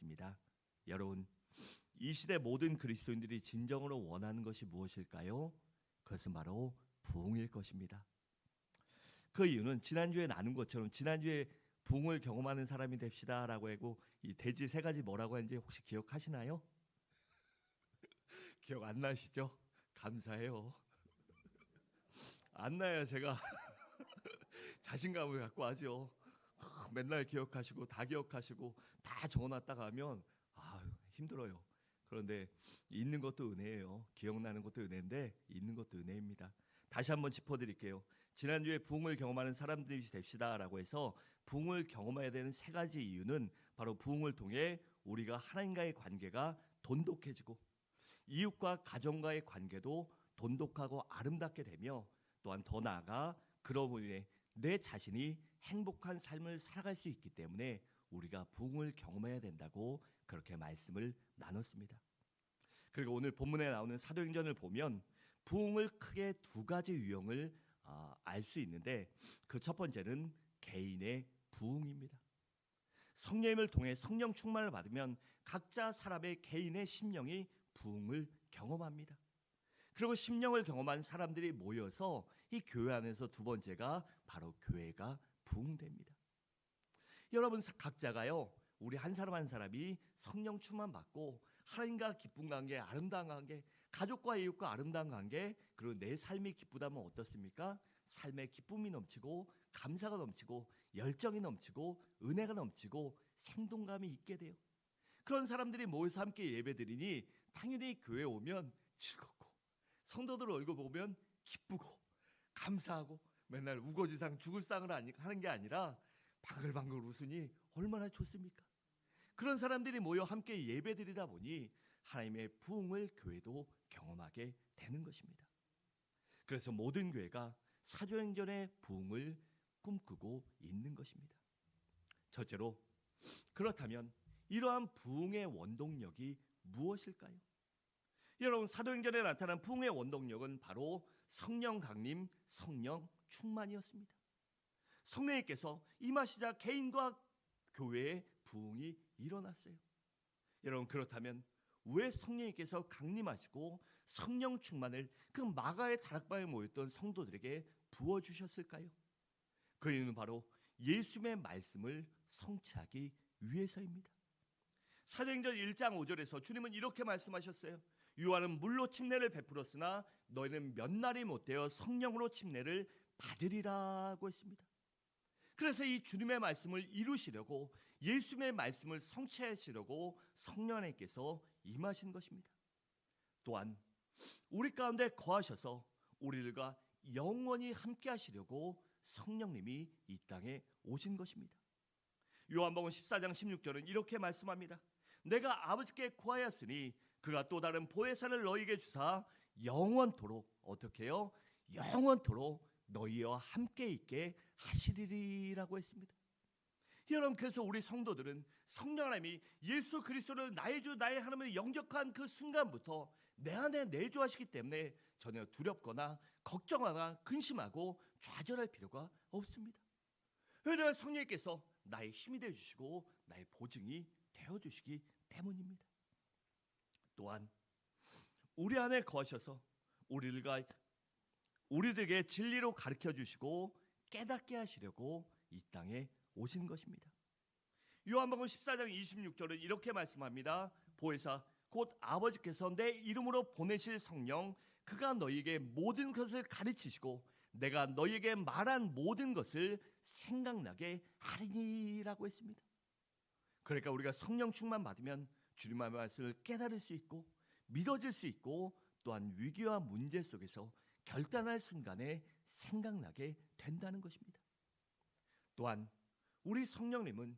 있습니다. 여러분, 이 시대 모든 그리스도인들이 진정으로 원하는 것이 무엇일까요? 그것은 바로 부흥일 것입니다. 그 이유는 지난주에 나눈 것처럼 지난주에 부흥을 경험하는 사람이 됩시다라고 하고 이 대지 세 가지 뭐라고 하는지 혹시 기억하시나요? 기억 안 나시죠? 감사해요. 안 나야 제가 자신감을 갖고 하죠. 맨날 기억하시고 다 기억하시고 다 적어놨다가 하면 힘들어요. 그런데 있는 것도 은혜예요. 기억나는 것도 은혜인데 있는 것도 은혜입니다. 다시 한번 짚어드릴게요. 지난주에 부흥을 경험하는 사람들이 됩시다라고 해서 부흥을 경험해야 되는 세 가지 이유는 바로 부흥을 통해 우리가 하나님과의 관계가 돈독해지고 이웃과 가정과의 관계도 돈독하고 아름답게 되며 또한 더 나아가 그러므로 인해 내 자신이 행복한 삶을 살아갈 수 있기 때문에 우리가 부흥을 경험해야 된다고 그렇게 말씀을 나눴습니다. 그리고 오늘 본문에 나오는 사도행전을 보면 부흥을 크게 두 가지 유형을 알 수 있는데 그 첫 번째는 개인의 부흥입니다. 성령님을 통해 성령 충만을 받으면 각자 사람의 개인의 심령이 부흥을 경험합니다. 그리고 심령을 경험한 사람들이 모여서 이 교회 안에서 두 번째가 바로 교회가 부흥됩니다. 여러분 각자가요, 우리 한 사람 한 사람이 성령 충만 받고 하나님과 기쁜 관계, 아름다운 관계, 가족과 이웃과 아름다운 관계, 그리고 내 삶이 기쁘다면 어떻습니까? 삶에 기쁨이 넘치고 감사가 넘치고 열정이 넘치고 은혜가 넘치고 생동감이 있게 돼요. 그런 사람들이 모여서 함께 예배드리니 당연히 교회에 오면 즐겁고 성도들 얼굴 보면 기쁘고 감사하고 맨날 우거지상 죽을 상을 하는 게 아니라 방글방글 웃으니 얼마나 좋습니까? 그런 사람들이 모여 함께 예배드리다 보니 하나님의 부흥을 교회도 경험하게 되는 것입니다. 그래서 모든 교회가 사도행전의 부흥을 꿈꾸고 있는 것입니다. 첫째로, 그렇다면 이러한 부흥의 원동력이 무엇일까요? 여러분, 사도행전에 나타난 부흥의 원동력은 바로 성령 강림, 성령 충만이었습니다. 성령님께서 임하시자 개인과 교회의 부흥이 일어났어요. 여러분, 그렇다면 왜 성령님께서 강림하시고 성령 충만을 그 마가의 다락방에 모였던 성도들에게 부어주셨을까요? 그 이유는 바로 예수님의 말씀을 성취하기 위해서입니다. 사도행전 1장 5절에서 주님은 이렇게 말씀하셨어요. 요한은 물로 침례를 베풀었으나 너희는 몇 날이 못되어 성령으로 침례를 받으리라고 했습니다. 그래서 이 주님의 말씀을 이루시려고 예수님의 말씀을 성취하시려고 성령님께서 임하신 것입니다. 또한 우리 가운데 거하셔서 우리들과 영원히 함께 하시려고 성령님이 이 땅에 오신 것입니다. 요한복음 14장 16절은 이렇게 말씀합니다. 내가 아버지께 구하였으니 그가 또 다른 보혜사를 너희에게 주사 영원토록 어떻게 해요? 영원토록 너희와 함께 있게 하시리라고 했습니다. 여러분, 그래서 우리 성도들은 성령 하나님이 예수 그리스도를 나의 주 나의 하나님을 영접한 그 순간부터 내 안에 내주하시기 때문에 전혀 두렵거나 걱정하거나 근심하고 좌절할 필요가 없습니다. 왜냐하면 성령님께서 나의 힘이 되어주시고 나의 보증이 되어주시기 때문입니다. 또한 우리 안에 거하셔서 우리들에게 진리로 가르쳐 주시고 깨닫게 하시려고 이 땅에 오신 것입니다. 요한복음 14장 26절은 이렇게 말씀합니다. 보혜사 곧 아버지께서 내 이름으로 보내실 성령 그가 너희에게 모든 것을 가르치시고 내가 너희에게 말한 모든 것을 생각나게 하리니라고 했습니다. 그러니까 우리가 성령 충만 받으면 주님의 말씀을 깨달을 수 있고 믿어질 수 있고 또한 위기와 문제 속에서 결단할 순간에 생각나게 된다는 것입니다. 또한 우리 성령님은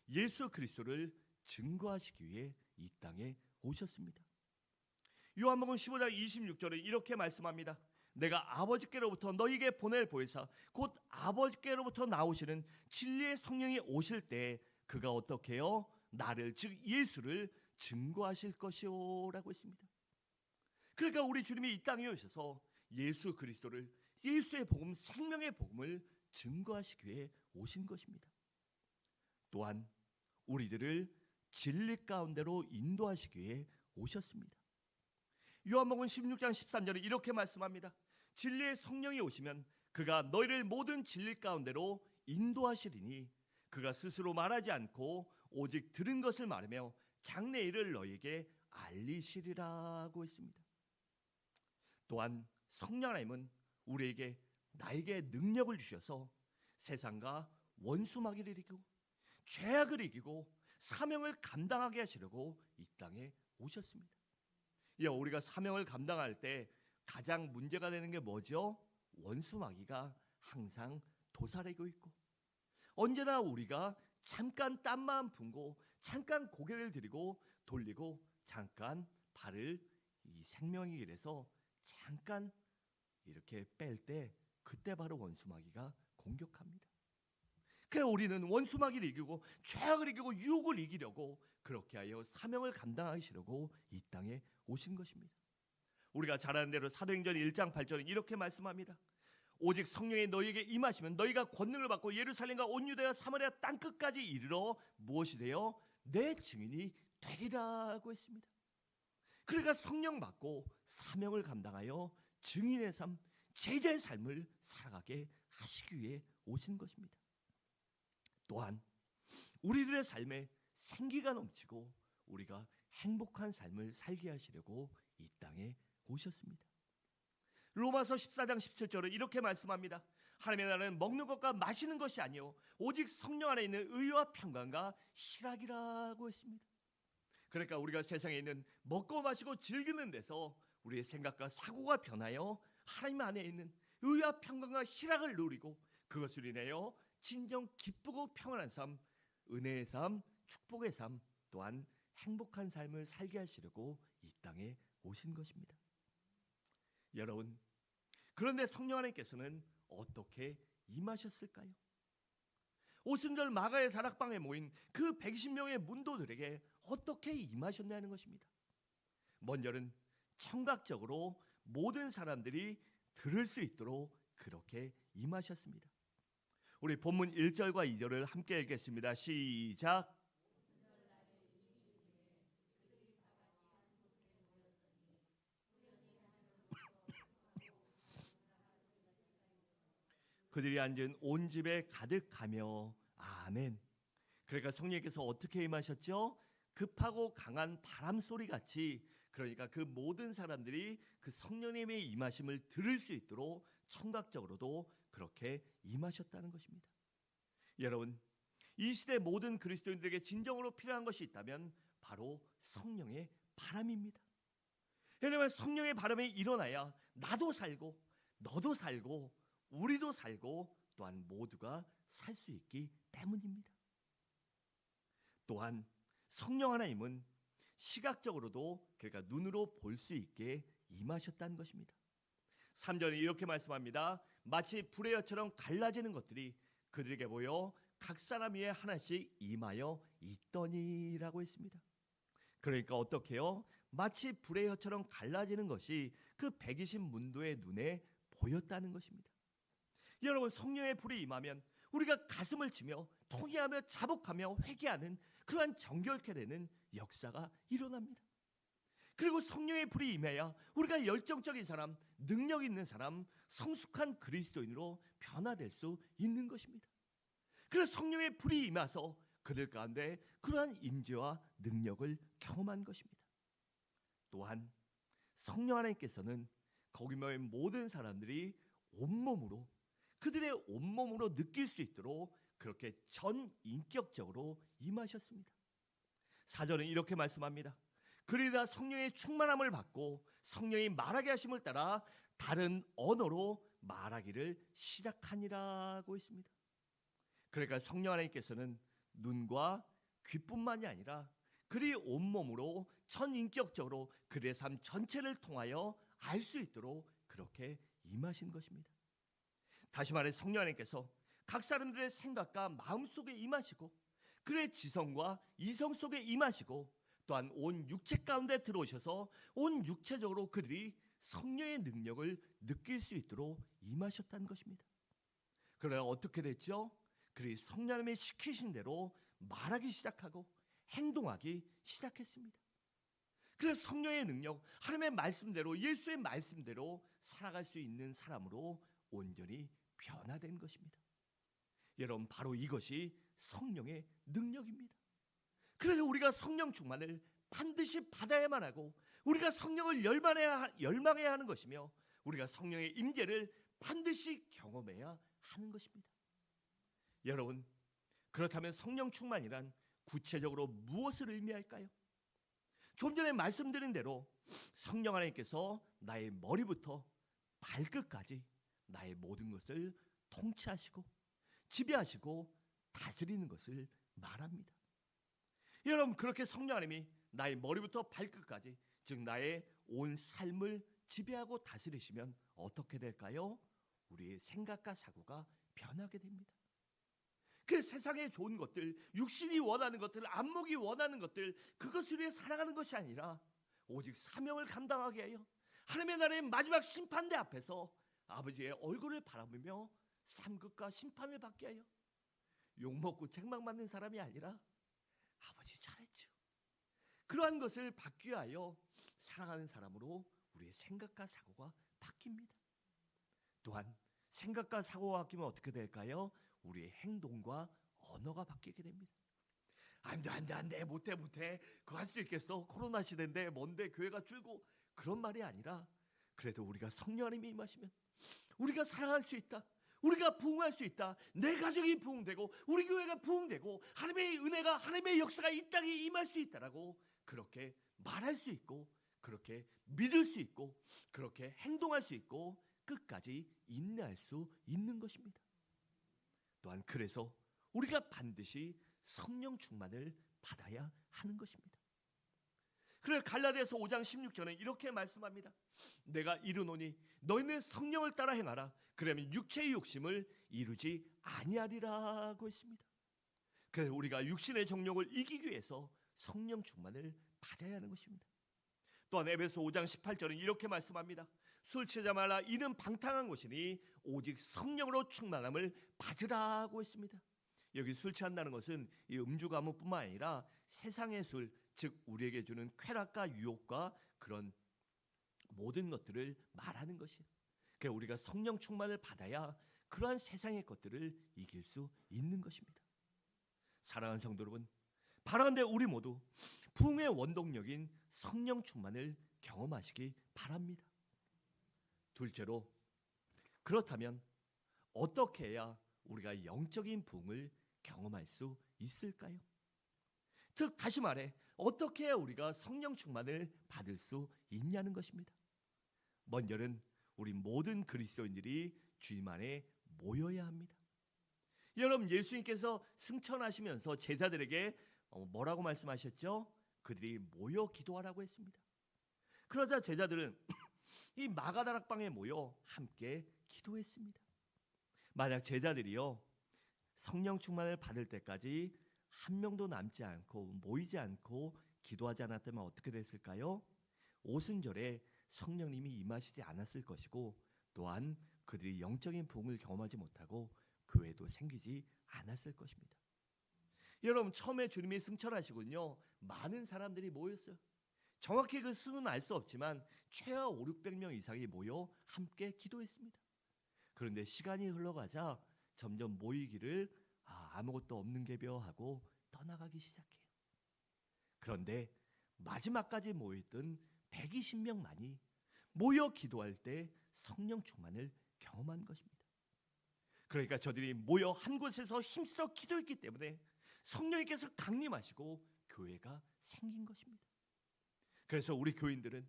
예수 그리스도를 증거하시기 위해 이 땅에 오셨습니다. 요한복음 15장 26절에 이렇게 말씀합니다. 내가 아버지께로부터 너희에게 보낼 보혜사 곧 아버지께로부터 나오시는 진리의 성령이 오실 때 그가 어떻게 해요? 나를 즉 예수를 증거하실 것이오라고 했습니다. 그러니까 우리 주님이 이 땅에 오셔서 예수 그리스도를 예수의 복음 생명의 복음을 증거하시기 위해 오신 것입니다. 또한 우리들을 진리 가운데로 인도하시기 위해 오셨습니다. 요한복음 16장 13절에 이렇게 말씀합니다. 진리의 성령이 오시면 그가 너희를 모든 진리 가운데로 인도하시리니 그가 스스로 말하지 않고 오직 들은 것을 말하며 장래 일을 너희에게 알리시리라고 했습니다. 또한 성령 하나님은 우리에게 나에게 능력을 주셔서 세상과 원수마귀를 이기고 죄악을 이기고 사명을 감당하게 하시려고 이 땅에 오셨습니다. 우리가 사명을 감당할 때 가장 문제가 되는 게 뭐죠? 원수마귀가 항상 도사리고 있고 언제나 우리가 잠깐 땀만 품고 잠깐 고개를 들이고 돌리고 잠깐 발을 이 생명의 길에서 잠깐 이렇게 뺄 때 그때 바로 원수마귀가 공격합니다. 그래서 우리는 원수마귀를 이기고 죄악을 이기고 유혹을 이기려고 그렇게 하여 사명을 감당하시려고 이 땅에 오신 것입니다. 우리가 잘 아는 대로 사도행전 1장 8절은 이렇게 말씀합니다. 오직 성령이 너희에게 임하시면 너희가 권능을 받고 예루살렘과 온 유대와 사마리아 땅끝까지 이르러 무엇이 되어 내 증인이 되리라고 했습니다. 그러니까 성령 받고 사명을 감당하여 증인의 삶, 제자의 삶을 살아가게 하시기 위해 오신 것입니다. 또한 우리들의 삶에 생기가 넘치고 우리가 행복한 삶을 살게 하시려고 이 땅에 오셨습니다. 로마서 14장 17절은 이렇게 말씀합니다. 하나님의 나라는 먹는 것과 마시는 것이 아니요 오직 성령 안에 있는 의와 평강과 희락이라고 했습니다. 그러니까 우리가 세상에 있는 먹고 마시고 즐기는 데서 우리의 생각과 사고가 변하여 하나님 안에 있는 의와 평강과 희락을 누리고 그것을 인하여 진정 기쁘고 평안한 삶, 은혜의 삶, 축복의 삶, 또한 행복한 삶을 살게 하시려고 이 땅에 오신 것입니다. 여러분, 그런데 성령 하나님께서는 어떻게 임하셨을까요? 오순절 마가의 다락방에 모인 그 120명의 문도들에게 어떻게 임하셨냐는 것입니다. 먼저는 청각적으로 모든 사람들이 들을 수 있도록 그렇게 임하셨습니다. 우리 본문 1절과 2절을 함께 읽겠습니다. 시작. 그들이 앉은 온 집에 가득하며 아멘. 그러니까 성령께서 어떻게 임하셨죠? 급하고 강한 바람 소리 같이, 그러니까 그 모든 사람들이 그 성령님의 임하심을 들을 수 있도록 청각적으로도 그렇게 임하셨다는 것입니다. 여러분, 이 시대 모든 그리스도인들에게 진정으로 필요한 것이 있다면 바로 성령의 바람입니다. 왜냐하면 성령의 바람이 일어나야 나도 살고 너도 살고 우리도 살고 또한 모두가 살 수 있기 때문입니다. 또한 성령 하나님은 시각적으로도 그러니까 눈으로 볼 수 있게 임하셨다는 것입니다. 3절에 이렇게 말씀합니다. 마치 불의 혀처럼 갈라지는 것들이 그들에게 보여 각 사람 위에 하나씩 임하여 있더니라고 했습니다. 그러니까 어떻게 해요? 마치 불의 혀처럼 갈라지는 것이 그 120 문도의 눈에 보였다는 것입니다. 여러분, 성령의 불이 임하면 우리가 가슴을 치며 통회하며 자복하며 회개하는 그러한 정결케 되는 역사가 일어납니다. 그리고 성령의 불이 임해야 우리가 열정적인 사람, 능력 있는 사람, 성숙한 그리스도인으로 변화될 수 있는 것입니다. 그래서 성령의 불이 임해서 그들 가운데 그러한 임재와 능력을 경험한 것입니다. 또한 성령 하나님께서는 거기 모인 모든 사람들이 온몸으로 그들의 온몸으로 느낄 수 있도록 그렇게 전인격적으로 임하셨습니다. 4절은 이렇게 말씀합니다. 그러다 성령의 충만함을 받고 성령이 말하게 하심을 따라 다른 언어로 말하기를 시작하니라고 했습니다. 그러니까 성령 하나님께서는 눈과 귀뿐만이 아니라 그리 온몸으로 전인격적으로 그들의 삶 전체를 통하여 알 수 있도록 그렇게 임하신 것입니다. 다시 말해 성령 하나님께서 각 사람들의 생각과 마음 속에 임하시고 그의 지성과 이성 속에 임하시고 또한 온 육체 가운데 들어오셔서 온 육체적으로 그들이 성령의 능력을 느낄 수 있도록 임하셨다는 것입니다. 그러나 어떻게 됐죠? 그들이 성령님이 시키신 대로 말하기 시작하고 행동하기 시작했습니다. 그래서 성령의 능력, 하나님의 말씀대로, 예수의 말씀대로 살아갈 수 있는 사람으로 온전히 변화된 것입니다. 여러분, 바로 이것이 성령의 능력입니다. 그래서 우리가 성령 충만을 반드시 받아야만 하고, 우리가 성령을 열망해야 하는 것이며, 우리가 성령의 임재를 반드시 경험해야 하는 것입니다. 여러분, 그렇다면 성령 충만이란 구체적으로 무엇을 의미할까요? 좀 전에 말씀드린 대로 성령 하나님께서 나의 머리부터 발끝까지 나의 모든 것을 통치하시고 지배하시고 다스리는 것을 말합니다. 여러분, 그렇게 성령 하나님이 나의 머리부터 발끝까지, 즉 나의 온 삶을 지배하고 다스리시면 어떻게 될까요? 우리의 생각과 사고가 변하게 됩니다. 그 세상에 좋은 것들, 육신이 원하는 것들, 안목이 원하는 것들, 그것을 위해 살아가는 것이 아니라 오직 사명을 감당하게 하여 하나님의 나라의 마지막 심판대 앞에서 아버지의 얼굴을 바라보며 삼급과 심판을 받게 하여 욕먹고 책망받는 사람이 아니라 아버지 잘했죠, 그러한 것을 받기 위하여 살아가는 사람으로 우리의 생각과 사고가 바뀝니다. 또한 생각과 사고가 바뀌면 어떻게 될까요? 우리의 행동과 언어가 바뀌게 됩니다. 안돼 못해 그거 할 수 있겠어, 코로나 시대인데 뭔데 교회가 줄고, 그런 말이 아니라 그래도 우리가 성령 하나님이 임하시면 우리가 살아갈 수 있다, 우리가 부흥할 수 있다, 내 가정이 부흥되고 우리 교회가 부흥되고 하나님의 은혜가, 하나님의 역사가 이 땅에 임할 수 있다라고 그렇게 말할 수 있고, 그렇게 믿을 수 있고, 그렇게 행동할 수 있고, 끝까지 인내할 수 있는 것입니다. 또한 그래서 우리가 반드시 성령 충만을 받아야 하는 것입니다. 그래서 갈라디아서 5장 16절에 이렇게 말씀합니다. 내가 이르노니 너희는 성령을 따라 행하라, 그러면 육체의 욕심을 이루지 아니하리라고 했습니다. 그래서 우리가 육신의 정욕을 이기기 위해서 성령 충만을 받아야 하는 것입니다. 또한 에베소 5장 18절은 이렇게 말씀합니다. 술 취하지 말라, 이는 방탕한 것이니 오직 성령으로 충만함을 받으라고 했습니다. 여기 술 취한다는 것은 이 음주 가무뿐만 아니라 세상의 술, 즉 우리에게 주는 쾌락과 유혹과 그런 모든 것들을 말하는 것이에요. 그러니까 우리가 성령 충만을 받아야 그러한 세상의 것들을 이길 수 있는 것입니다. 사랑하는 성도 여러분, 바라는데 우리 모두 부흥의 원동력인 성령 충만을 경험하시기 바랍니다. 둘째로, 그렇다면 어떻게 해야 우리가 영적인 부흥을 경험할 수 있을까요? 즉 다시 말해, 어떻게 해야 우리가 성령 충만을 받을 수 있냐는 것입니다. 먼저는 우리 모든 그리스도인들이 주님 안에 모여야 합니다. 여러분, 예수님께서 승천하시면서 제자들에게 뭐라고 말씀하셨죠? 그들이 모여 기도하라고 했습니다. 그러자 제자들은 이 마가다락방에 모여 함께 기도했습니다. 만약 제자들이요 성령 충만을 받을 때까지 한 명도 남지 않고 모이지 않고 기도하지 않았다면 어떻게 됐을까요? 오순절에 성령님이 임하시지 않았을 것이고, 또한 그들이 영적인 부흥을 경험하지 못하고 교회도 생기지 않았을 것입니다. 여러분, 처음에 주님이 승천하시군요, 많은 사람들이 모였어요. 정확히 그 수는 알 수 없지만 최하 500~600명 이상이 모여 함께 기도했습니다. 그런데 시간이 흘러가자 점점 모이기를 아무것도 없는 개벼 하고 떠나가기 시작해요. 그런데 마지막까지 모였던 120명만이 모여 기도할 때 성령 충만을 경험한 것입니다. 그러니까 저들이 모여 한 곳에서 힘써 기도했기 때문에 성령님께서 강림하시고 교회가 생긴 것입니다. 그래서 우리 교인들은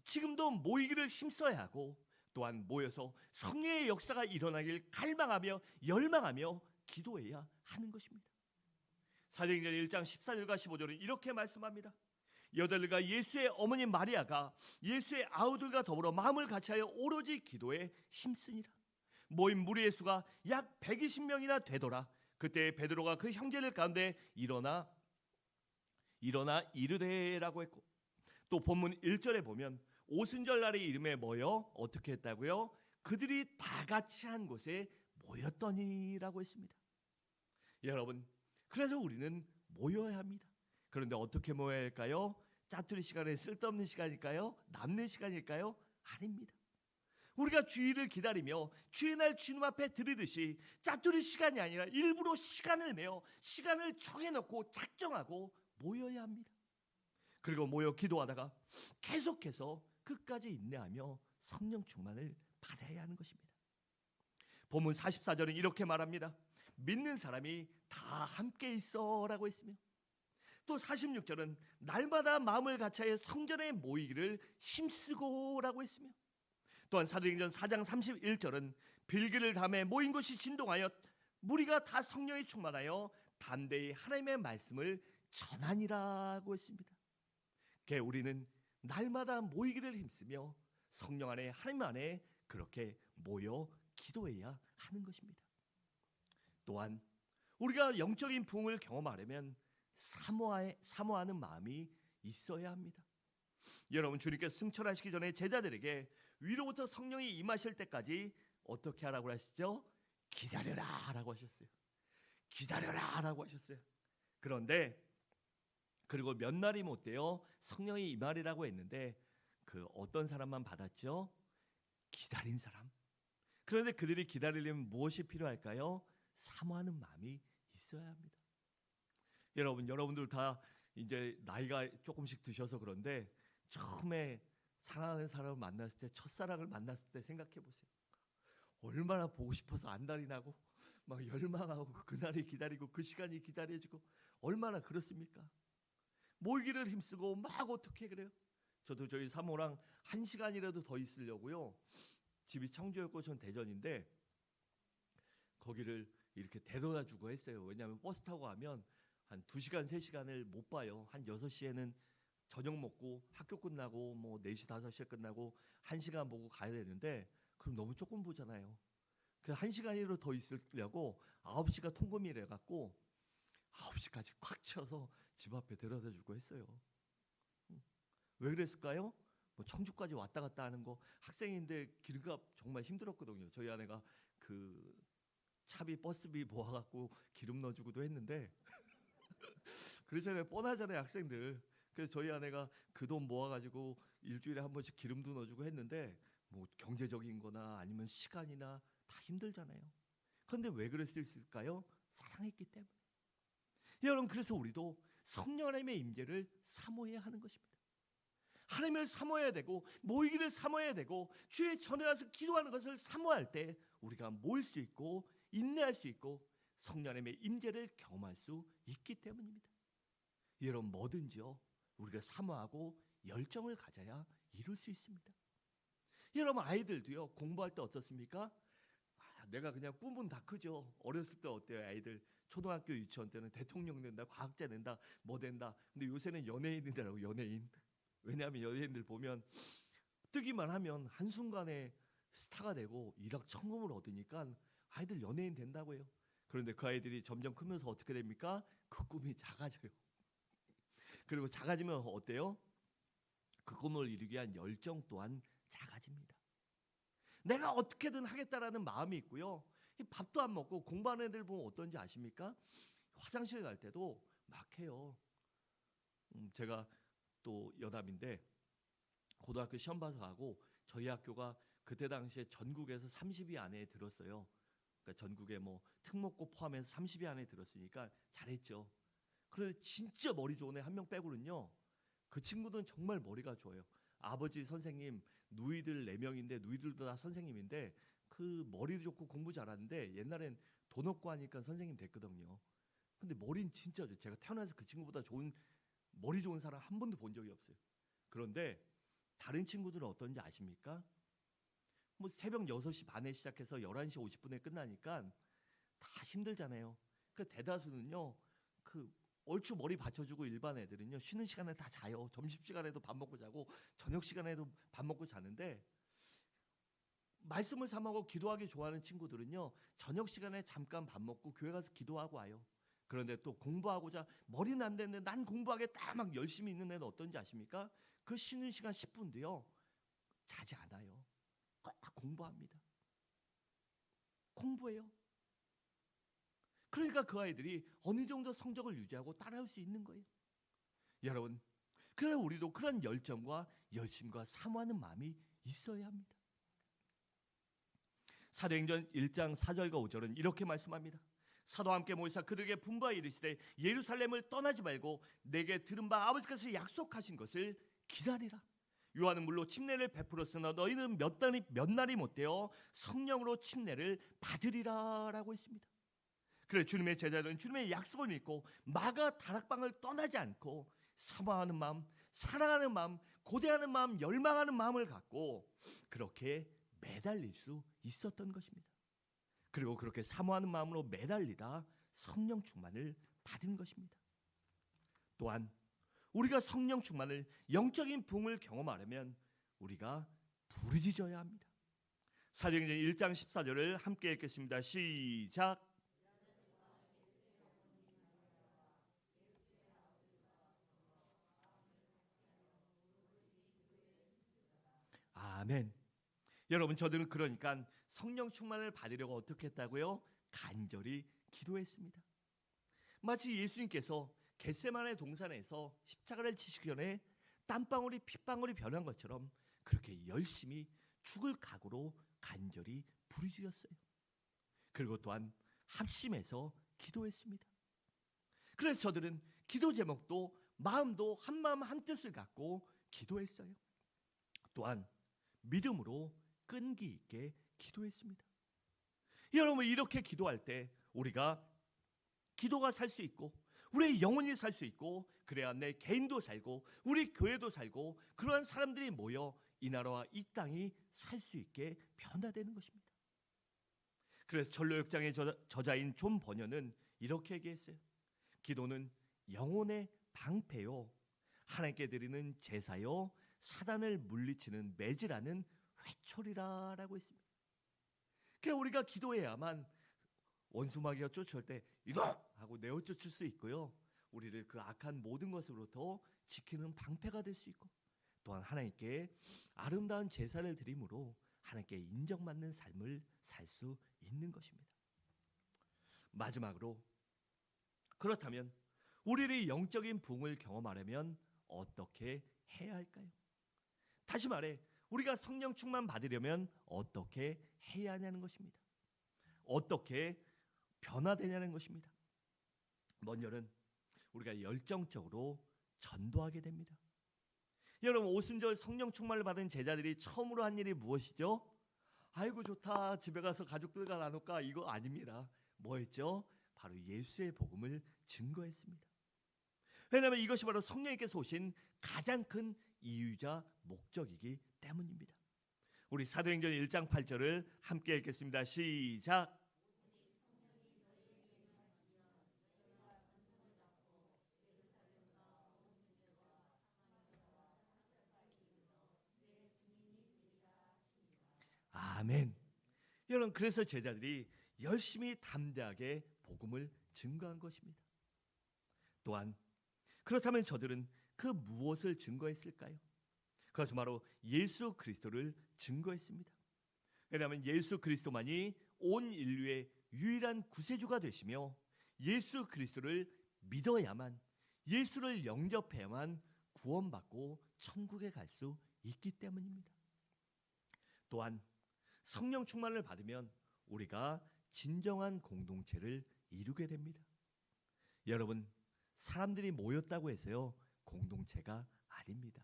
지금도 모이기를 힘써야 하고, 또한 모여서 성령의 역사가 일어나길 갈망하며 열망하며 기도해야 하는 것입니다. 사도행전 1장 14절과 15절은 이렇게 말씀합니다. 여덟과 예수의 어머니 마리아가 예수의 아우들과 더불어 마음을 같이하여 오로지 기도에 힘쓰니라. 모인 무리의 수가 약 120명이나 되더라. 그때 베드로가 그 형제들 가운데 일어나 이르되라고 했고, 또 본문 1절에 보면 오순절 날의 이름에 모여 어떻게 했다고요? 그들이 다 같이 한 곳에 모였더니라고 했습니다. 여러분, 그래서 우리는 모여야 합니다. 그런데 어떻게 모여야 할까요? 짜투리 시간에 쓸데없는 시간일까요? 남는 시간일까요? 아닙니다. 우리가 주일을 기다리며 주의 날 주님 앞에 드리듯이 짜투리 시간이 아니라 일부러 시간을 내어 시간을 정해놓고 작정하고 모여야 합니다. 그리고 모여 기도하다가 계속해서 끝까지 인내하며 성령 충만을 받아야 하는 것입니다. 본문 44절은 이렇게 말합니다. 믿는 사람이 다 함께 있어라고 했으며, 또 46절은 날마다 마음을 같이하여 성전에 모이기를 힘쓰고라고 했으며, 또한 사도행전 4장 31절은 빌기를 담에 모인 곳이 진동하여 무리가 다 성령에 충만하여 담대히 하나님의 말씀을 전하니라고 했습니다. 우리는 날마다 모이기를 힘쓰며 성령 안에 하나님 안에 그렇게 모여 기도해야 하는 것입니다. 또한 우리가 영적인 부흥을 경험하려면 사모하는 마음이 있어야 합니다. 여러분, 주님께서 승천하시기 전에 제자들에게 위로부터 성령이 임하실 때까지 어떻게 하라고 하시죠? 기다려라 라고 하셨어요. 기다려라 라고 하셨어요. 그런데 그리고 몇 날이 못 돼요 성령이 임하리라고 했는데 그 어떤 사람만 받았죠? 기다린 사람. 그런데 그들이 기다리려면 무엇이 필요할까요? 사모하는 마음이 있어야 합니다. 여러분들 다 이제 나이가 조금씩 드셔서 그런데 처음에 사랑하는 사람을 만났을 때, 첫사랑을 만났을 때 생각해 보세요. 얼마나 보고 싶어서 안달이 나고 막 열망하고 그날이 기다리고 그 시간이 기다려지고 얼마나 그렇습니까? 모이기를 힘쓰고 막 어떻게 그래요? 저도 저희 사모랑 1시간이라도 더 있으려고요. 집이 청주였고 전 대전인데 거기를 이렇게 데려다 주고 했어요. 왜냐하면 버스 타고 가면 한 2시간 3시간을 못 봐요. 한 6시에는 저녁 먹고 학교 끝나고 뭐 4시 5시에 끝나고 1시간 보고 가야 되는데 그럼 너무 조금 보잖아요. 그 1시간이라도 더 있으려고 9시가 통금이래 갖고 9시까지 꽉 채워서 집 앞에 데려다 주고 했어요. 왜 그랬을까요? 뭐 청주까지 왔다 갔다 하는 거, 학생인데 길값 정말 힘들었거든요. 저희 아내가 그 차비 버스비 모아갖고 기름 넣어주고도 했는데 그렇잖아요. 뻔하잖아요, 학생들. 그래서 저희 아내가 그 돈 모아가지고 일주일에 한 번씩 기름도 넣어주고 했는데 뭐 경제적인 거나 아니면 시간이나 다 힘들잖아요. 그런데 왜 그랬을까요? 사랑했기 때문에. 여러분, 그래서 우리도 성령 하나님의 임재를 사모해야 하는 것입니다. 하나님을 사모해야 되고 모이기를 사모해야 되고 주의 전에 와서 기도하는 것을 사모할 때 우리가 모일 수 있고 인내할 수 있고 성령 하나님의 임재를 경험할 수 있기 때문입니다. 여러분, 뭐든지요 우리가 사모하고 열정을 가져야 이룰 수 있습니다. 여러분, 아이들도요 공부할 때 어떻습니까? 내가 그냥 꿈은 다 크죠. 어렸을 때 어때요? 아이들 초등학교 유치원 때는 대통령 된다, 과학자 된다, 뭐 된다. 근데 요새는 연예인이라고, 연예인. 왜냐하면 연예인들 보면 뜨기만 하면 한순간에 스타가 되고 일확천금을 얻으니까 아이들 연예인 된다고 해요. 그런데 그 아이들이 점점 크면서 어떻게 됩니까? 그 꿈이 작아져요. 그리고 작아지면 어때요? 그 꿈을 이루기 위한 열정 또한 작아집니다. 내가 어떻게든 하겠다라는 마음이 있고요. 밥도 안 먹고 공부하는 애들 보면 어떤지 아십니까? 화장실 갈 때도 막 해요. 제가 또 여담인데 고등학교 시험 봐서 가고 저희 학교가 그때 당시에 전국에서 30위 안에 들었어요. 그러니까 전국에 뭐 특목고 포함해서 30위 안에 들었으니까 잘했죠. 그런데 진짜 머리 좋은 애 한 명 빼고는요. 그 친구들은 정말 머리가 좋아요. 아버지 선생님, 누이들 4명인데 누이들도 다 선생님인데 그 머리도 좋고 공부 잘하는데 옛날엔 돈 없고 하니까 선생님 됐거든요. 근데 머리는 진짜 좋아요. 제가 태어나서 그 친구보다 좋은 머리 좋은 사람 한 번도 본 적이 없어요. 그런데 다른 친구들은 어떤지 아십니까? 뭐 새벽 6시 반에 시작해서 11시 50분에 끝나니까 다 힘들잖아요. 그 대다수는요. 그 얼추 머리 받쳐주고 일반 애들은요. 쉬는 시간에 다 자요. 점심시간에도 밥 먹고 자고 저녁 시간에도 밥 먹고 자는데 말씀을 삼하고 기도하기 좋아하는 친구들은요. 저녁 시간에 잠깐 밥 먹고 교회 가서 기도하고 와요. 그런데 또 공부하고자 머리는 안 되는데 난 공부하겠다 막 열심히 있는 애는 어떤지 아십니까? 그 쉬는 시간 10분도요. 자지 않아요. 꼭 공부합니다. 공부해요. 그러니까 그 아이들이 어느 정도 성적을 유지하고 따라올 수 있는 거예요. 여러분, 그래 우리도 그런 열정과 열심과 사모하는 마음이 있어야 합니다. 사도행전 1장 4절과 5절은 이렇게 말씀합니다. 사도와 함께 모이사 그들에게 분부하여 이르시되 예루살렘을 떠나지 말고 내게 들은 바 아버지께서 약속하신 것을 기다리라. 요한은 물로 침례를 베풀었으나 너희는 몇 날이 못되어 성령으로 침례를 받으리라라고 했습니다. 그래 주님의 제자들은 주님의 약속을 믿고 마가 다락방을 떠나지 않고 사모하는 마음, 사랑하는 마음, 고대하는 마음, 열망하는 마음을 갖고 그렇게 매달릴 수 있었던 것입니다. 그리고 그렇게 사모하는 마음으로 매달리다 성령 충만을 받은 것입니다. 또한 우리가 성령 충만을, 영적인 부흥을 경험하려면 우리가 부르짖어야 합니다. 사도행전 1장 14절을 함께 읽겠습니다. 시작. 아멘. 여러분, 저들은 그러니까 성령 충만을 받으려고 어떻게 했다고요? 간절히 기도했습니다. 마치 예수님께서 겟세마네 동산에서 십자가를 지시기 전에 땀방울이 핏방울이 변한 것처럼 그렇게 열심히 죽을 각오로 간절히 부르짖었어요. 그리고 또한 합심해서 기도했습니다. 그래서 저들은 기도 제목도 마음도 한마음 한뜻을 갖고 기도했어요. 또한 믿음으로 끈기 있게 기도했습니다. 여러분, 이렇게 기도할 때 우리가 기도가 살 수 있고 우리의 영혼이 살 수 있고 그래야 내 개인도 살고 우리 교회도 살고 그러한 사람들이 모여 이 나라와 이 땅이 살 수 있게 변화되는 것입니다. 그래서 전로 6장의 저자인 존 버녀는 이렇게 얘기했어요. 기도는 영혼의 방패요 하나님께 드리는 제사요 사단을 물리치는 매질하는 회초리라라고 했습니다. 그러니까 우리가 기도해야만 원수마귀가 쫓아올 때 이동 하고 내어 쫓을 수 있고요. 우리를 그 악한 모든 것으로부터 지키는 방패가 될 수 있고 또한 하나님께 아름다운 제사를 드림으로 하나님께 인정받는 삶을 살 수 있는 것입니다. 마지막으로 그렇다면 우리의 영적인 부흥을 경험하려면 어떻게 해야 할까요? 다시 말해 우리가 성령 충만 받으려면 어떻게 해야 하냐는 것입니다. 어떻게 변화되냐는 것입니다. 먼저는 우리가 열정적으로 전도하게 됩니다. 여러분, 오순절 성령 충만을 받은 제자들이 처음으로 한 일이 무엇이죠? 아이고 좋다, 집에 가서 가족들과 나눌까? 이거 아닙니다. 뭐였죠? 바로 예수의 복음을 증거했습니다. 왜냐하면 이것이 바로 성령님께서 오신 가장 큰 이유자 목적이기 때문입니다. 우리 사도행전 1장 8절을 함께 읽겠습니다. 시작. 아멘. 여러분, 그래서 제자들이 열심히 담대하게 복음을 증거한 것입니다. 또한 그렇다면 저들은 그 무엇을 증거했을까요? 그것은 바로 예수 그리스도를 증거했습니다. 왜냐하면 예수 그리스도만이 온 인류의 유일한 구세주가 되시며 예수 그리스도를 믿어야만, 예수를 영접해야만 구원받고 천국에 갈 수 있기 때문입니다. 또한 성령 충만을 받으면 우리가 진정한 공동체를 이루게 됩니다. 여러분, 사람들이 모였다고 해서요 공동체가 아닙니다.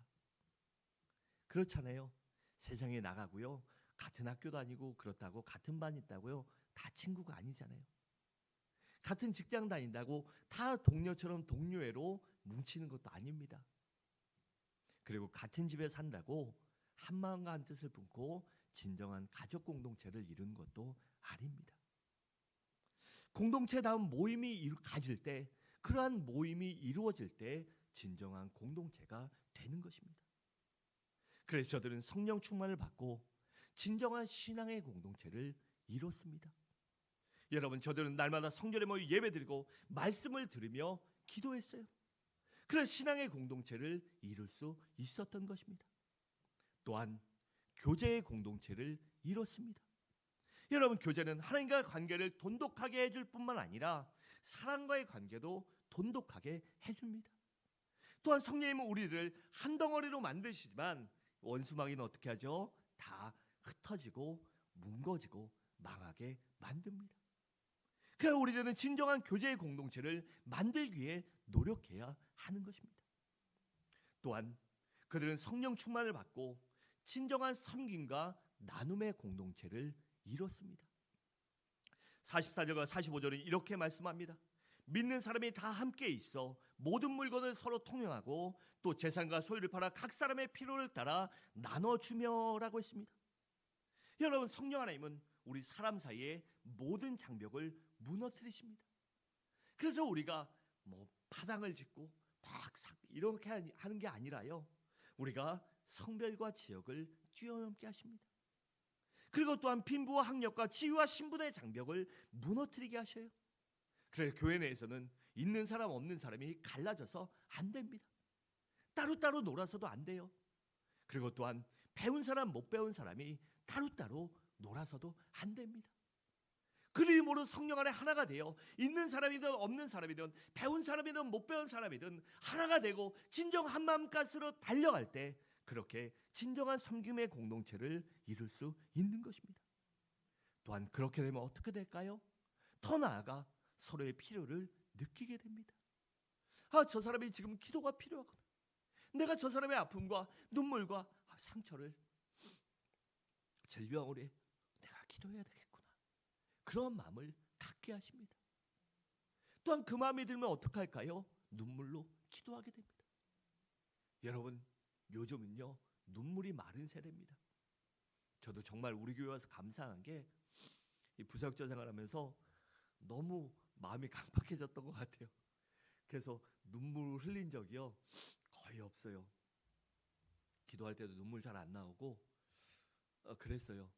그렇잖아요. 세상에 나가고요 같은 학교 다니고 그렇다고 같은 반 있다고요 다 친구가 아니잖아요. 같은 직장 다닌다고 다 동료처럼 동료애로 뭉치는 것도 아닙니다. 그리고 같은 집에 산다고 한마음과 한뜻을 품고 진정한 가족 공동체를 이루는 것도 아닙니다. 공동체다운 모임이 가질 때, 그러한 모임이 이루어질 때 진정한 공동체가 되는 것입니다. 그래서 저들은 성령 충만을 받고 진정한 신앙의 공동체를 이뤘습니다. 여러분, 저들은 날마다 성전에 모여 예배드리고 말씀을 들으며 기도했어요. 그래서 신앙의 공동체를 이룰 수 있었던 것입니다. 또한 교제의 공동체를 이뤘습니다. 여러분, 교제는 하나님과의 관계를 돈독하게 해줄 뿐만 아니라 사랑과의 관계도 돈독하게 해줍니다. 또한 성령님은 우리를 한 덩어리로 만드시지만 원수마귀는 어떻게 하죠? 다 흩어지고 뭉거지고 망하게 만듭니다. 그래서 우리들은 진정한 교제의 공동체를 만들기 위해 노력해야 하는 것입니다. 또한 그들은 성령 충만을 받고 진정한 섬김과 나눔의 공동체를 이뤘습니다. 44절과 45절은 이렇게 말씀합니다. 믿는 사람이 다 함께 있어 모든 물건을 서로 통용하고 또 재산과 소유를 팔아 각 사람의 필요를 따라 나눠주며라고 했습니다. 여러분, 성령 하나님은 우리 사람 사이의 모든 장벽을 무너뜨리십니다. 그래서 우리가 파당을 짓고 막 이렇게 하는 게 아니라요, 우리가 성별과 지역을 뛰어넘게 하십니다. 그리고 또한 빈부와 학력과 지위와 신분의 장벽을 무너뜨리게 하셔요. 그래서 교회 내에서는 있는 사람 없는 사람이 갈라져서 안 됩니다. 따로따로 놀아서도 안 돼요. 그리고 또한 배운 사람 못 배운 사람이 따로따로 놀아서도 안 됩니다. 그러므로 성령 안에 하나가 되어 있는 사람이든 없는 사람이든 배운 사람이든 못 배운 사람이든 하나가 되고 진정 한 마음가스로 달려갈 때 그렇게 진정한 섬김의 공동체를 이룰 수 있는 것입니다. 또한 그렇게 되면 어떻게 될까요? 더 나아가 서로의 필요를 느끼게 됩니다. 저 사람이 지금 기도가 필요하구나. 내가 저 사람의 아픔과 눈물과 상처를 질병으로 내가 기도해야 되겠구나. 그런 마음을 갖게 하십니다. 또한 그 마음이 들면 어떻게 할까요? 눈물로 기도하게 됩니다. 여러분, 요즘은요 눈물이 마른 세대입니다. 저도 정말 우리 교회 와서 감사한 게 이 부사역자 생활하면서 너무 마음이 강팍해졌던 것 같아요. 그래서 눈물 흘린 적이요 거의 없어요. 기도할 때도 눈물 잘 안 나오고 그랬어요.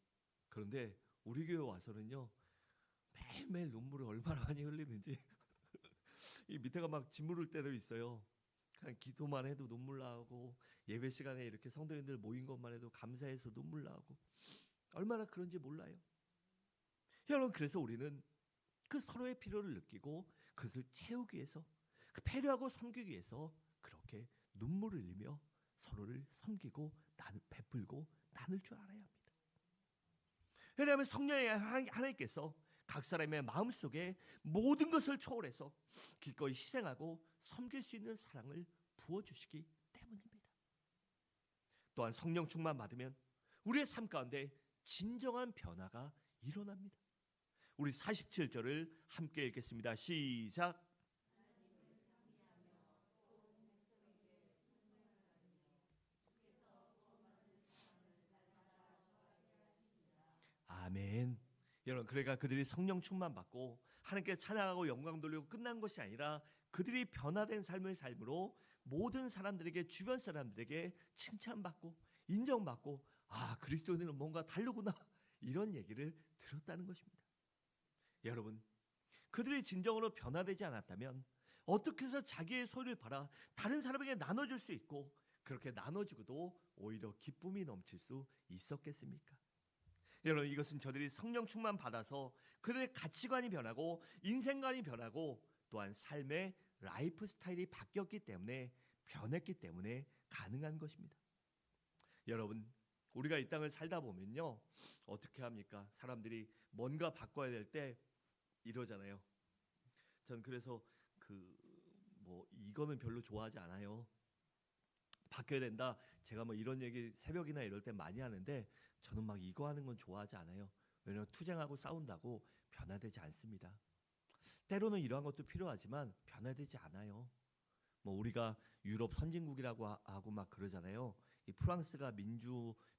그런데 우리 교회 와서는요 매일매일 눈물을 얼마나 많이 흘리는지 이 밑에가 막 짓무를 때도 있어요. 그냥 기도만 해도 눈물 나오고 예배 시간에 이렇게 성도님들 모인 것만 해도 감사해서 눈물 나오고 얼마나 그런지 몰라요. 여러분, 그래서 우리는 그 서로의 필요를 느끼고 그것을 채우기 위해서 그 배려하고 섬기기 위해서 그렇게 눈물을 흘리며 서로를 섬기고 베풀고 나눌 줄 알아야 합니다. 왜냐하면 성령의 하나님께서 각 사람의 마음속에 모든 것을 초월해서 기꺼이 희생하고 섬길 수 있는 사랑을 부어주시기 때문입니다. 또한 성령 충만 받으면 우리의 삶 가운데 진정한 변화가 일어납니다. 우리 47절을 함께 읽겠습니다. 시작. 아멘. 여러분, 그러니까 그들이 성령 충만 받고 하나님께 찬양하고 영광 돌리고 끝난 것이 아니라 그들이 변화된 삶을 삶으로 모든 사람들에게, 주변 사람들에게 칭찬받고 인정받고 그리스도인은 뭔가 다르구나 이런 얘기를 들었다는 것입니다. 여러분, 그들이 진정으로 변화되지 않았다면 어떻게 해서 자기의 소유를 팔아 다른 사람에게 나눠줄 수 있고 그렇게 나눠주고도 오히려 기쁨이 넘칠 수 있었겠습니까? 여러분, 이것은 저들이 성령 충만 받아서 그들의 가치관이 변하고 인생관이 변하고 또한 삶의 라이프 스타일이 바뀌었기 때문에, 변했기 때문에 가능한 것입니다. 여러분, 우리가 이 땅을 살다 보면요 어떻게 합니까? 사람들이 뭔가 바꿔야 될 때 이러잖아요. 전 그래서 이거는 별로 좋아하지 않아요. 바뀌어야 된다. 제가 이런 얘기 새벽이나 이럴 때 많이 하는데 저는 막 이거 하는 건 좋아하지 않아요. 왜냐하면 투쟁하고 싸운다고 변화되지 않습니다. 때로는 이러한 것도 필요하지만 변화되지 않아요. 우리가 유럽 선진국이라고 하고 막 그러잖아요. 이 프랑스가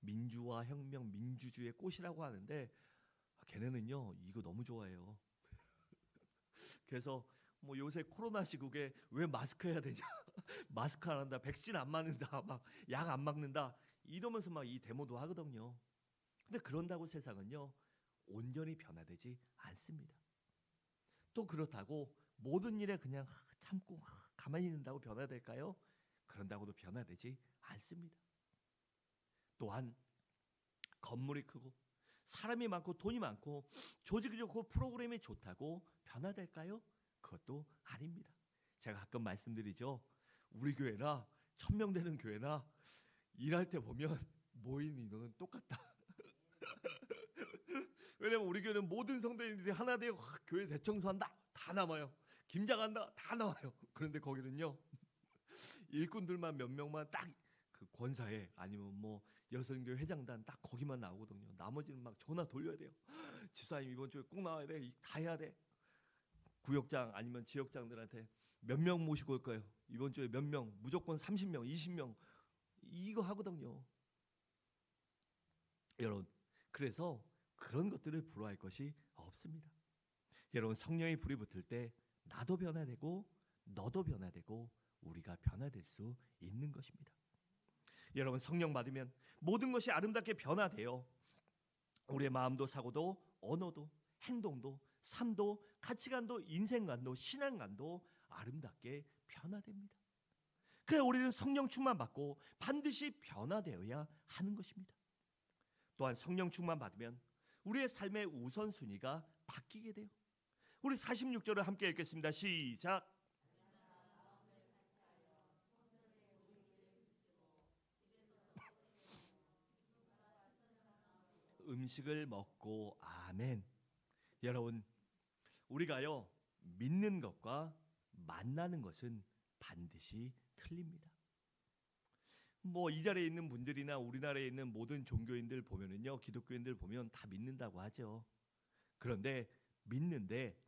민주화 혁명 민주주의의 꽃이라고 하는데 걔네는요 이거 너무 좋아해요. 그래서 요새 코로나 시국에 왜 마스크 해야 되냐 마스크 안 한다, 백신 안 맞는다, 막 약 안 먹는다 이러면서 막 이 데모도 하거든요. 근데 그런다고 세상은요 온전히 변화되지 않습니다. 또 그렇다고 모든 일에 그냥 참고 가만히 있는다고 변화될까요? 그런다고도 변화되지 않습니다. 또한 건물이 크고 사람이 많고 돈이 많고 조직이 좋고 프로그램이 좋다고 변화될까요? 그것도 아닙니다. 제가 가끔 말씀드리죠. 우리 교회나 1000명 되는 교회나 일할 때 보면 모인 인원은 똑같다. 왜냐면 우리 교회는 모든 성도인들이 하나 되어 교회 대청소한다 다 남아요. 김장한다 다 나와요. 그런데 거기는요 일꾼들만 몇 명만 딱 그 권사회 아니면 뭐 여성교회 회장단 딱 거기만 나오거든요. 나머지는 막 전화 돌려야 돼요. 집사님 이번 주에 꼭 나와야 돼. 다 해야 돼. 구역장 아니면 지역장들한테 몇 명 모시고 올 거예요. 이번 주에 몇 명, 무조건 30명, 20명 이거 하거든요. 여러분, 그래서 그런 것들을 부러워할 것이 없습니다. 여러분, 성령의 불이 붙을 때 나도 변화되고 너도 변화되고 우리가 변화될 수 있는 것입니다. 여러분, 성령 받으면 모든 것이 아름답게 변화돼요. 우리의 마음도 사고도 언어도 행동도 삶도 가치관도 인생관도 신앙관도 아름답게 변화됩니다. 그래서 우리는 성령 충만 받고 반드시 변화되어야 하는 것입니다. 또한 성령 충만 받으면 우리의 삶의 우선순위가 바뀌게 돼요. 우리 46절을 함께 읽겠습니다. 시작. 음식을 먹고 아멘. 여러분, 우리가요 믿는 것과 만나는 것은 반드시 틀립니다. 뭐 이 자리에 있는 분들이나 우리나라에 있는 모든 종교인들 보면은요, 기독교인들 보면 다 믿는다고 하죠. 그런데 믿는데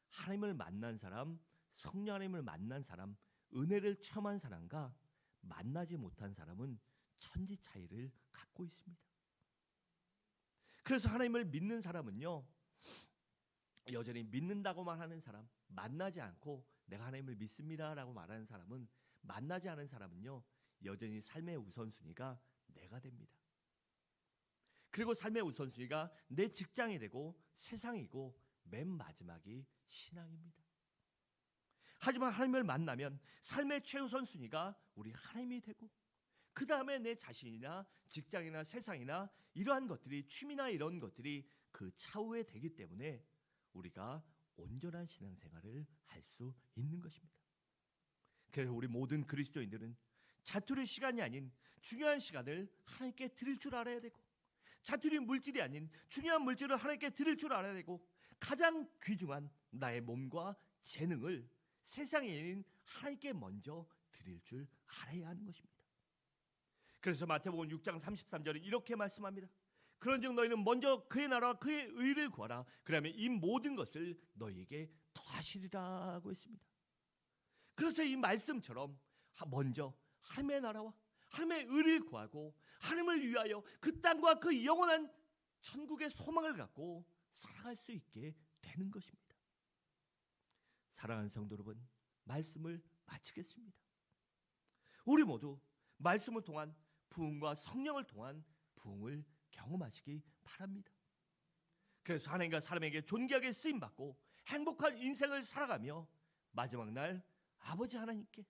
하나님을 만난 사람, 성령 하나님을 만난 사람, 은혜를 체험한 사람과 만나지 못한 사람은 천지 차이를 갖고 있습니다. 그래서 하나님을 믿는 사람은요, 여전히 믿는다고만 하는 사람, 만나지 않고 내가 하나님을 믿습니다라고 말하는 사람은, 만나지 않은 사람은요 여전히 삶의 우선순위가 내가 됩니다. 그리고 삶의 우선순위가 내 직장이 되고 세상이고 맨 마지막이 신앙입니다. 하지만 하나님을 만나면 삶의 최우선순위가 우리 하나님이 되고, 그 다음에 내 자신이나 직장이나 세상이나 이러한 것들이, 취미나 이런 것들이 그 차후에 되기 때문에 우리가 온전한 신앙생활을 할 수 있는 것입니다. 그래서 우리 모든 그리스도인들은 자투리 시간이 아닌 중요한 시간을 하나님께 드릴 줄 알아야 되고, 자투리 물질이 아닌 중요한 물질을 하나님께 드릴 줄 알아야 되고, 가장 귀중한 나의 몸과 재능을 세상에 있는 하나님께 먼저 드릴 줄 알아야 하는 것입니다. 그래서 마태복음 6장 33절에 이렇게 말씀합니다. 그런즉 너희는 먼저 그의 나라와 그의 의를 구하라. 그러면 이 모든 것을 너희에게 더하시리라고 했습니다. 그래서 이 말씀처럼 먼저 하나님의 나라와 하나님의 의를 구하고 하나님을 위하여 그 땅과 그 영원한 천국의 소망을 갖고 살아갈 수 있게 되는 것입니다. 사랑하는 성도 여러분, 말씀을 마치겠습니다. 우리 모두 말씀을 통한 부흥과 성령을 통한 부흥을 경험하시기 바랍니다. 그래서 하나님과 사람에게 존귀하게 쓰임받고 행복한 인생을 살아가며 마지막 날 아버지 하나님께,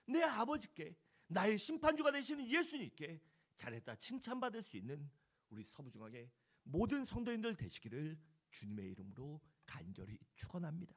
내 아버지께, 나의 심판주가 되시는 예수님께 잘했다 칭찬받을 수 있는 우리 서부중앙의 모든 성도인들 되시기를 주님의 이름으로 간절히 축원합니다.